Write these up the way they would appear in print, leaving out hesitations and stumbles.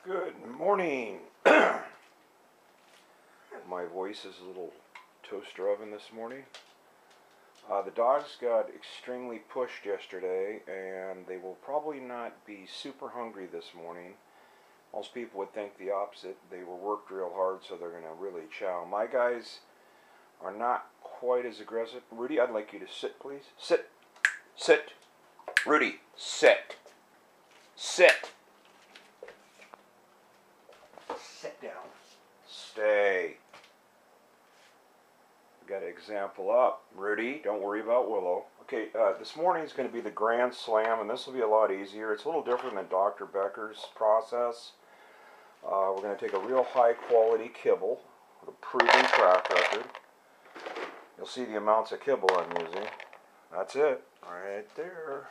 Good morning. My voice is a little toaster oven this morning. The dogs got extremely pushed yesterday, and they will probably not be super hungry this morning. Most people would think the opposite. They were worked real hard, so they're going to really chow. My guys are not quite as aggressive. Rudy, I'd like you to sit, please. Sit. Sit. Rudy, sit. Sit. Sit down. Stay. Got an example up. Rudy, don't worry about Willow. Okay, this morning is going to be the Grand Slam, and this will be a lot easier. It's a little different than Dr. Becker's process. We're going to take a real high quality kibble with a proven track record. You'll see the amounts of kibble I'm using. That's it, right there.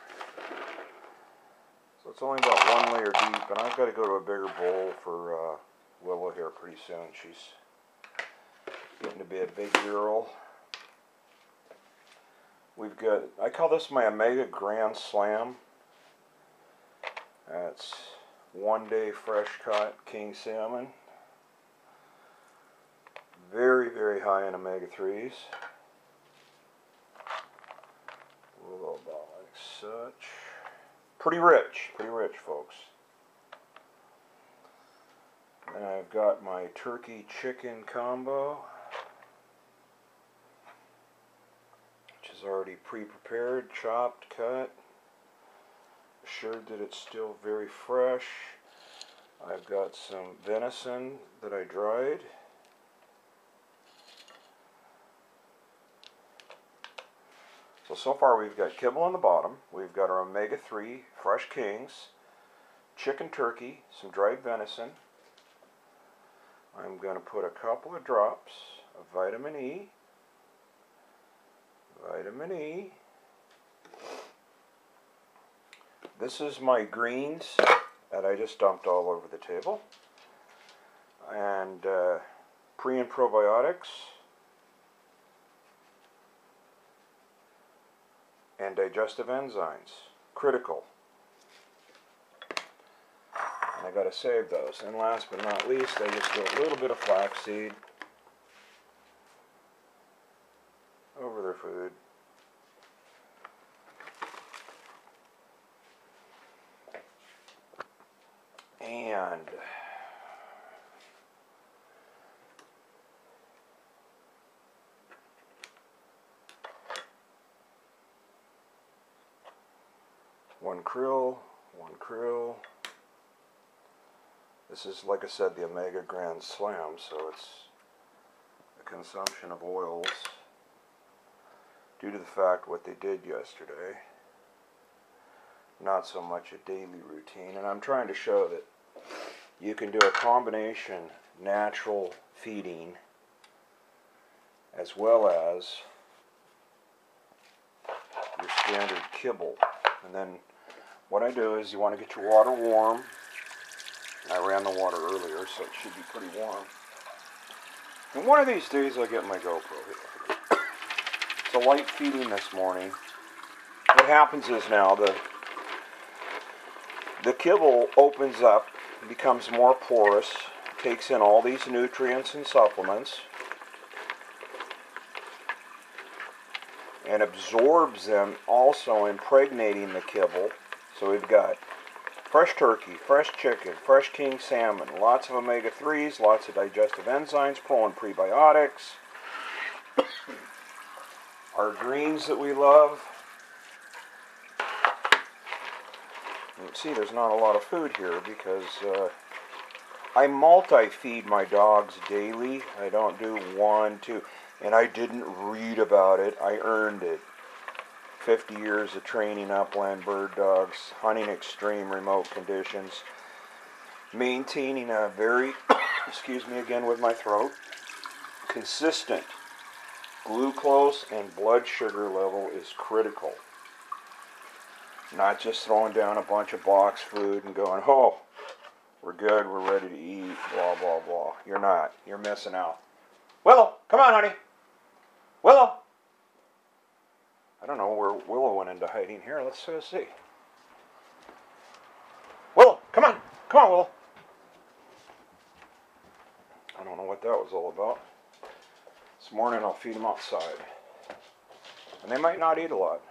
So it's only about 1 layer deep, and I've got to go to a bigger bowl for Willow here pretty soon. She's getting to be a big girl. We've got, I call this my Omega Grand Slam. That's 1 day fresh caught king salmon. Very, very high in omega-3s. A little about like such. Pretty rich, folks. And I've got my turkey chicken combo, which is already pre-prepared, chopped, cut, assured that it's still very fresh. I've got some venison that I dried. So far we've got kibble on the bottom, we've got our omega-3 fresh kings, chicken turkey, some dried venison. I'm going to put a couple of drops of vitamin E. Vitamin E. This is my greens that I just dumped all over the table. And pre and probiotics. And digestive enzymes. Critical. And I got to save those. And last but not least, I just do a little bit of flaxseed over their food. And one krill. This is, like I said, the Omega Grand Slam, so it's a consumption of oils due to the fact what they did yesterday. Not so much a daily routine, and I'm trying to show that you can do a combination natural feeding as well as your standard kibble. And then what I do is you want to get your water warm. I ran the water earlier, so it should be pretty warm. And one of these days I'll get my GoPro here. It's a light feeding this morning. What happens is now the kibble opens up, becomes more porous, takes in all these nutrients and supplements, and absorbs them, also impregnating the kibble. So we've got fresh turkey, fresh chicken, fresh king salmon, lots of omega-3s, lots of digestive enzymes, pro and prebiotics, our greens that we love. You can see there's not a lot of food here because I multi-feed my dogs daily. I don't do 1, 2, and I didn't read about it, I earned it. 50 years of training upland bird dogs, hunting extreme remote conditions, maintaining a very, excuse me again with my throat, consistent glucose and blood sugar level is critical. Not just throwing down a bunch of box food and going, oh, we're good, we're ready to eat, blah, blah, blah. You're not. You're missing out. Willow, come on, honey. Willow. I don't know where Willow went into hiding here. Let's see. Willow, come on. Come on, Willow. what that was all about. This morning I'll feed them outside. And they might not eat a lot.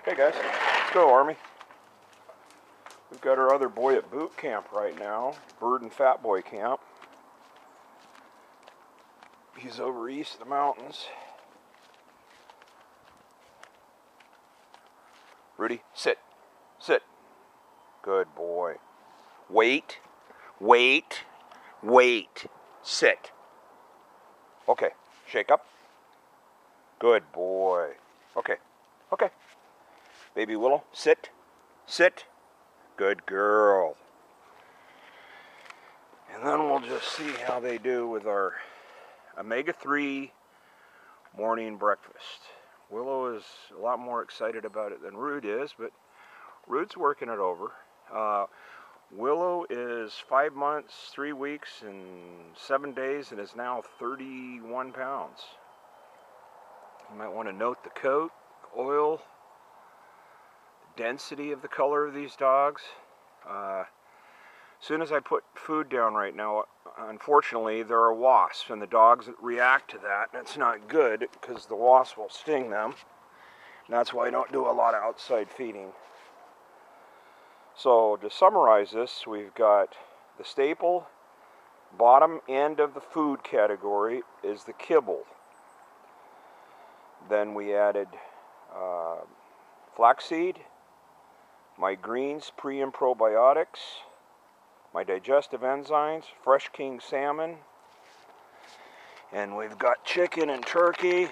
Okay guys, let's go Army. We've got our other boy at boot camp right now, Bird and Fat Boy Camp. He's over east of the mountains. Rudy, sit. Sit. Good boy. Wait. Wait. Wait. Sit. Okay. Shake up. Good boy. Okay. Okay. Baby Willow, sit. Sit. Good girl. And then we'll just see how they do with our omega-3 morning breakfast. Willow is a lot more excited about it than Rude is, but Rude's working it over. Willow is 5 months, 3 weeks, and 7 days, and is now 31 pounds. You might want to note the coat, oil, the density of the color of these dogs. As soon as I put food down right now, unfortunately, there are wasps, and the dogs react to that, and it's not good because the wasp will sting them. And that's why I don't do a lot of outside feeding. So to summarize this, we've got the staple bottom end of the food category is the kibble. Then we added flaxseed, my greens, pre and probiotics, my digestive enzymes, fresh king salmon, and we've got chicken and turkey.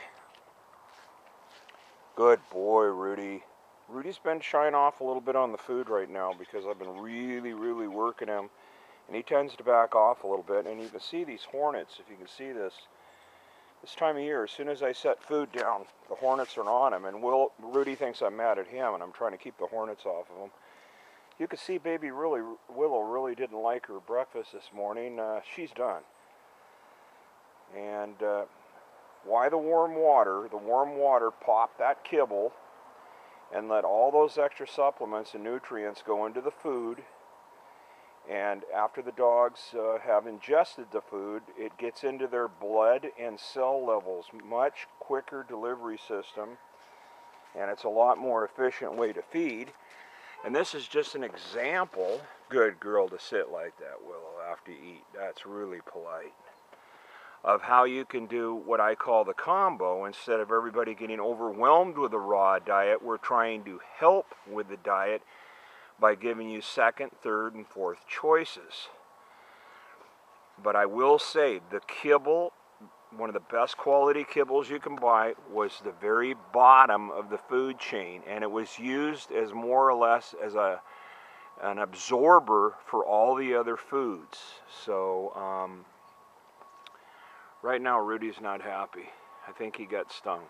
Good boy, Rudy. Rudy's been shying off a little bit on the food right now because I've been really working him, and he tends to back off a little bit. And you can see these hornets, if you can see this time of year, as soon as I set food down, the hornets are on him, and Rudy thinks I'm mad at him, and I'm trying to keep the hornets off of him. You can see baby Willow really didn't like her breakfast this morning. She's done. And why the warm water? The warm water popped that kibble and let all those extra supplements and nutrients go into the food. And after the dogs have ingested the food, it gets into their blood and cell levels. Much quicker delivery system, and it's a lot more efficient way to feed. And this is just an example. Good girl to sit like that, Willow, after you eat. That's really polite. Of how you can do what I call the combo. Instead of everybody getting overwhelmed with a raw diet, we're trying to help with the diet by giving you second, third, and fourth choices. But I will say, the kibble, one of the best quality kibbles you can buy, was the very bottom of the food chain, and it was used as more or less as an absorber for all the other foods. So right now Rudy's not happy. I think he got stung.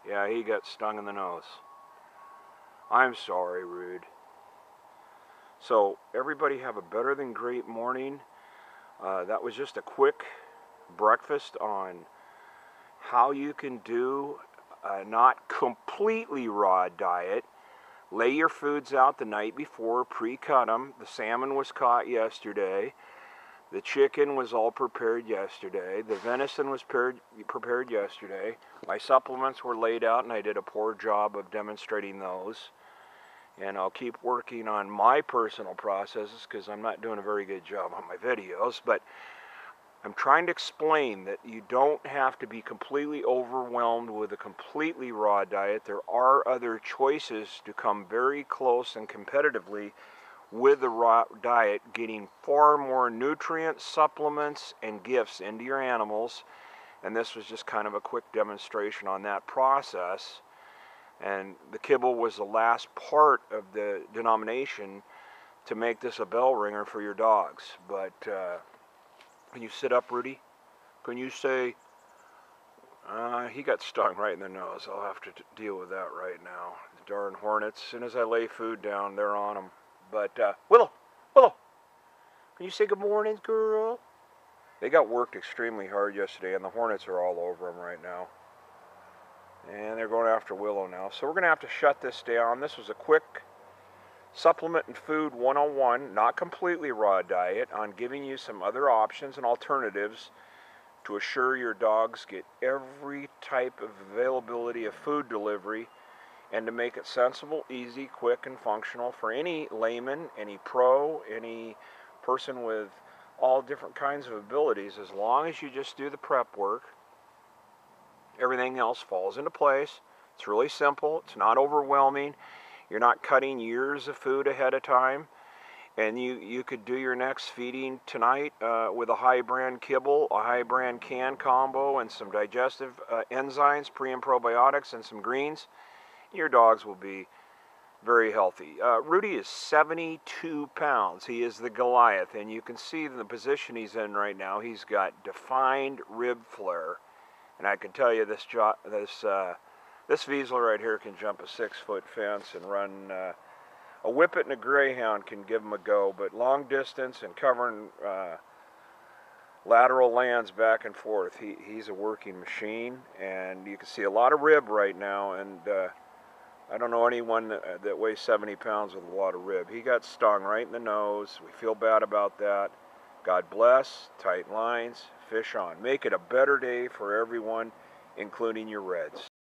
Yeah, he got stung in the nose. I'm sorry, Rude. So everybody have a better than great morning. That was just a quick breakfast on how you can do a not completely raw diet. Lay your foods out the night before, pre-cut them. The salmon was caught yesterday. The chicken was all prepared yesterday. The venison was prepared yesterday. My supplements were laid out, and I did a poor job of demonstrating those. And I'll keep working on my personal processes because I'm not doing a very good job on my videos. But I'm trying to explain that you don't have to be completely overwhelmed with a completely raw diet. There are other choices to come very close and competitively with the raw diet, getting far more nutrients, supplements, and gifts into your animals. And this was just kind of a quick demonstration on that process. And the kibble was the last part of the denomination to make this a bell ringer for your dogs. But can you sit up, Rudy? Can you say, he got stung right in the nose. I'll have to deal with that right now. The darn hornets. As soon as I lay food down, they're on them. But Willow, can you say good morning, girl? They got worked extremely hard yesterday, and the hornets are all over them right now. And they're going after Willow now. So we're going to have to shut this down. This was a quick supplement and food 101, not completely raw diet, on giving you some other options and alternatives to assure your dogs get every type of availability of food delivery, and to make it sensible, easy, quick, and functional for any layman, any pro, any person with all different kinds of abilities. As long as you just do the prep work, everything else falls into place. It's really simple. It's not overwhelming. You're not cutting years of food ahead of time. And you could do your next feeding tonight with a high brand kibble, a high brand can combo, and some digestive enzymes, pre and probiotics, and some greens. Your dogs will be very healthy. Rudy is 72 pounds. He is the Goliath, and you can see in the position he's in right now, he's got defined rib flare. And I can tell you this Vizsla right here can jump a 6-foot fence and run. A whippet and a greyhound can give him a go, but long distance and covering lateral lands back and forth, he's a working machine. And you can see a lot of rib right now, and I don't know anyone that weighs 70 pounds with a lot of rib. He got stung right in the nose. We feel bad about that. God bless, tight lines, fish on. Make it a better day for everyone, including your Reds.